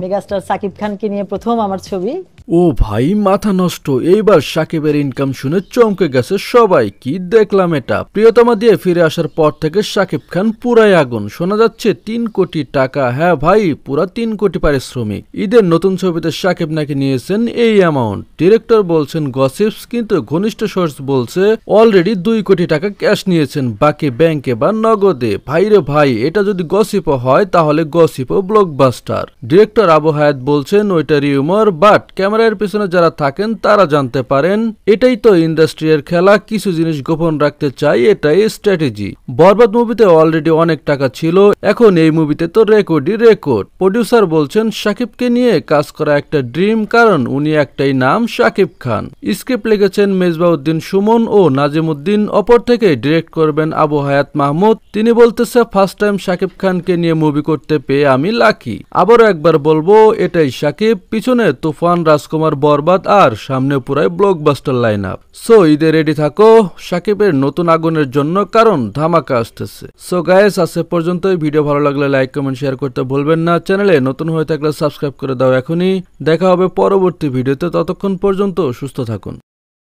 Megastar Shakib খানকে নিয়ে প্রথম আমার ছবি। ও ভাই মাথা নষ্ট, এইবার সাকিবের ইনকাম শুনে চমকে গেছে সবাই। কি দেখলাম এটা! প্রিয়তমা দিয়ে ফিরে আসার পর থেকে সাকিব খান পুরাই আগুন। শোনা যাচ্ছে 3 কোটি টাকা। হ্যাঁ ভাই, পুরা 3 কোটি পারিশ্রমিক। ঈদের নতুন ছবিতে সাকিব নাকি নিয়েছেন এই অ্যামাউন্ট। ডিরেক্টর বলছেন গসিপস, কিন্তু ঘনিষ্ঠ সোর্স বলছে অলরেডি 2 কোটি টাকা ক্যাশ নিয়েছেন, বাকি ব্যাংকে বা নগদে। ভাইরে ভাই, এটা যদি গসিপও হয় তাহলে গসিপও ব্লকবাস্টার। ডিরেক্টর আবু হায়াত বলছেন ওইটা রিউমার, বাট ক্যামেরার পিছনে যারা থাকেন তারা জানতে পারেন। এটাই তো ইন্ডাস্ট্রির খেলা, কিছু জিনিস গোপন রাখতে চাই, এটাই স্ট্র্যাটেজি। বরবাদ মুভিতে অলরেডি অনেক টাকা ছিল, এখন এই মুভিতে তো রেকর্ডই রেকর্ড। প্রডিউসার বলছেন সাকিবকে নিয়ে কাজ করা একটা ড্রিম, কারণ উনি একটাই নাম, সাকিব খান। স্ক্রিপ্ট লিখেছেন মেজবাউদ্দিন সুমন ও নাজিমুদ্দিন, অপর থেকে ডিরেক্ট করবেন আবু হায়াত মাহমুদ। তিনি বলতেছে ফার্স্ট টাইম সাকিব খানকে নিয়ে মুভি করতে পেয়ে আমি লাকি। আবারও একবার বলবো, এটাই সাকিব, পিছনে তুফান, রাজকুমার, বরবাদ আর সামনে পুরাই ব্লকবাস্টার লাইন আপ। সো ঈদে রেডি থাকো সাকিবের নতুন আগুনের জন্য, কারণ ধামাকা আসতেছে। সো গাইস, আজ পর্যন্তই। ভিডিও ভালো লাগলে লাইক কমেন্ট শেয়ার করতে ভুলবেন না। চ্যানেলে নতুন হয়ে থাকলে সাবস্ক্রাইব করে দাও এখনই। দেখা হবে পরবর্তী ভিডিওতে, ততক্ষণ পর্যন্ত সুস্থ থাকুন।